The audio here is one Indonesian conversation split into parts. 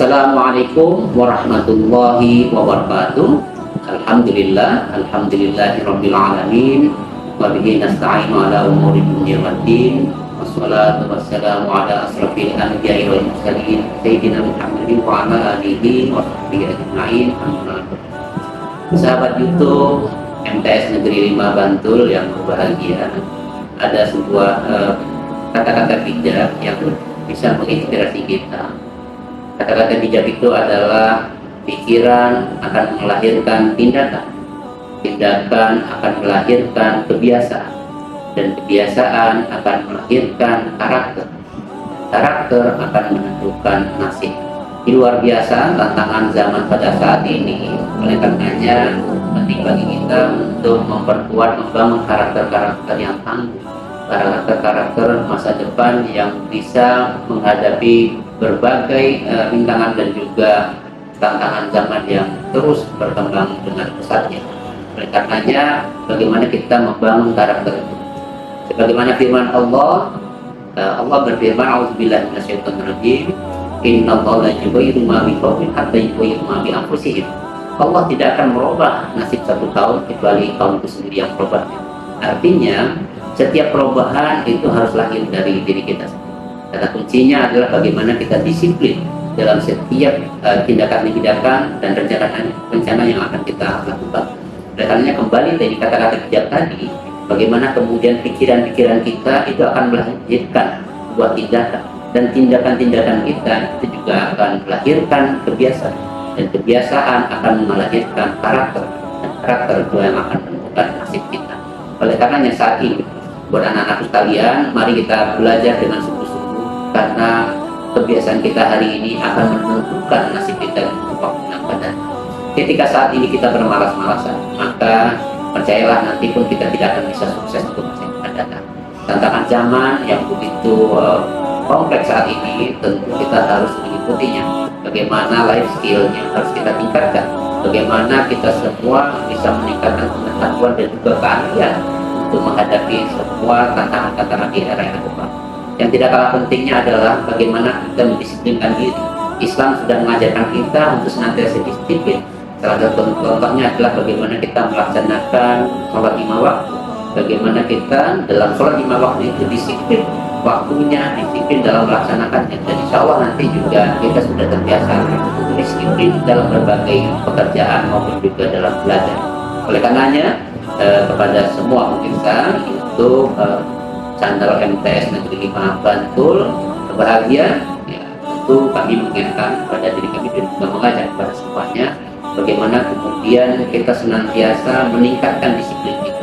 Assalamualaikum warahmatullahi wabarakatuh. Alhamdulillahirabbil alamin. Wa bihi nasta'inu ala umuri dunya waddin. Wassalatu wassalamu ala asrafil anbiya'i wal mursalin sayyidina Muhammadin wa ala alihi wa sahbihi ajma'in. Sahabat YouTube MTS Negeri 5 Bantul yang berbahagia, ada sebuah kata-kata bijak yang bisa menginspirasi kita. Kata-kata bijak itu adalah pikiran akan melahirkan tindakan, tindakan akan melahirkan kebiasaan, dan kebiasaan akan melahirkan karakter, karakter akan menentukan nasib. Ini luar biasa tantangan zaman pada saat ini. Oleh karenanya penting bagi kita untuk memperkuat, membangun karakter-karakter yang tangguh, karakter-karakter masa depan yang bisa menghadapi berbagai rintangan dan juga tantangan zaman yang terus berkembang dengan pesatnya. Oleh karenanya, bagaimana kita membangun karakter itu? Sebagaimana firman Allah, Allah berfirman, "A'udzubillahi minasyaitonirrajim. Innallaha la yughayyiru ma biqaumin hatta yughayyiru ma bi anfusihim." Allah tidak akan merubah nasib satu kaum kecuali kaum itu sendiri yang merubahnya. Artinya, setiap perubahan itu harus lahir dari diri kita sendiri. Kata kuncinya adalah bagaimana kita disiplin dalam setiap tindakan-tindakan dan rencana yang akan kita lakukan. Oleh karenanya kembali dari kata-kata bijak tadi, bagaimana kemudian pikiran-pikiran kita itu akan melahirkan sebuah tindakan, dan tindakan-tindakan kita itu juga akan melahirkan kebiasaan, dan kebiasaan akan melahirkan karakter, dan karakter itu yang akan menentukan nasib kita. Oleh karenanya saat ini, buat anak-anak sekalian, mari kita belajar dengan sungguh-sungguh, karena kebiasaan kita hari ini akan menentukan nasib kita di waktu yang akan datang. Ketika saat ini kita bermalas-malasan, maka percayalah nanti pun kita tidak akan bisa sukses untuk masa yang akan datang. Tantangan zaman yang begitu kompleks saat ini, tentu kita harus mengikutinya. Bagaimana life skill-nya harus kita tingkatkan, bagaimana kita semua bisa meningkatkan pengetahuan dan juga keahlian untuk menghadapi semua tantangan-tantangan di era yang depan. Yang tidak kalah pentingnya adalah bagaimana kita mendisiplinkan diri. Islam sudah mengajarkan kita untuk senantiasa disiplin. Salah satu contohnya adalah bagaimana kita melaksanakan sholat 5 waktu. Bagaimana kita dalam sholat 5 waktu itu disiplin waktunya, disiplin dalam melaksanakannya. Dan insya Allah nanti juga kita sudah terbiasa disiplin dalam berbagai pekerjaan maupun juga dalam belajar. Oleh karenanya kepada semua pemirsa itu channel MTS Negeri 5 Bantul berbahagia, ya, tentu kami mengingatkan kepada diri kami dan juga mengajak kepada semuanya bagaimana kemudian kita senantiasa meningkatkan disiplin kita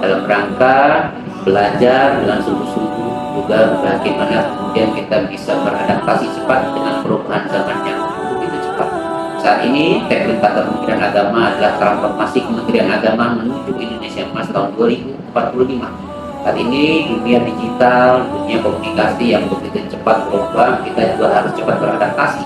dalam rangka belajar dengan sungguh-sungguh, juga bagaimana kemudian kita bisa beradaptasi cepat dengan perubahan zaman yang begitu cepat. Saat ini tagline kata Kementerian Agama adalah transformasi Kementerian Agama menuju Indonesia Emas tahun 2045. Saat ini dunia digital, dunia komunikasi yang begitu cepat berubah, kita juga harus cepat beradaptasi.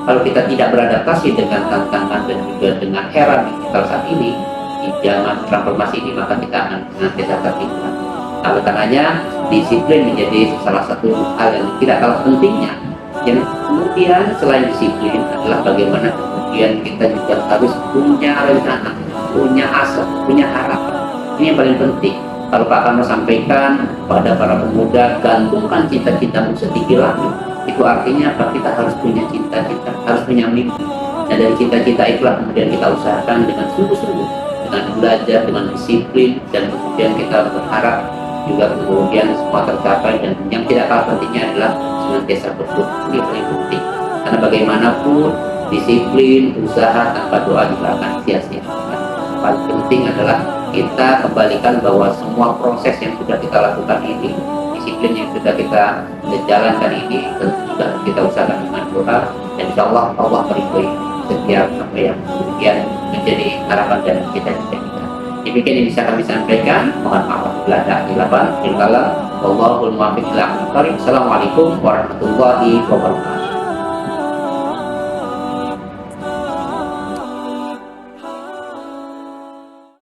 Kalau kita tidak beradaptasi dengan tantangan dan juga dengan era digital saat ini, di zaman transformasi ini, maka kita akan senantiasa tertinggal. Oleh karenanya, disiplin menjadi salah satu hal yang tidak kalah pentingnya. Yang kemudian selain disiplin adalah bagaimana kemudian kita juga harus punya rencana, punya asa, punya harapan. Ini yang paling penting. Kalau Pak Karno sampaikan pada para pemuda, gantungkan cita-citamu setinggi langit. Itu artinya apa? Kita harus punya cita-cita, harus punya mimpi. Nah, dari cita-cita itulah kemudian kita usahakan dengan sungguh-sungguh, dengan belajar, dengan disiplin, dan kemudian kita berharap juga kemudian semua tercapai. Dan yang tidak kalah pentingnya adalah senantiasa berdoa. Ini paling penting. Karena bagaimanapun disiplin, usaha tanpa doa juga akan sia-sia. Paling penting adalah kita kembalikan bahwa semua proses yang sudah kita lakukan ini, disiplin yang sudah kita jalankan ini, tentu juga kita usahakan dengan doa, dan insya Allah Allah meridhoi setiap apa yang kemudian menjadi harapan dan cita-cita kita. Demikian yang bisa kami sampaikan. Mohon maaf bila ada kesilapan. Wallahul muwaffiq ila aqwamit thoriq. Assalamualaikum warahmatullahi wabarakatuh.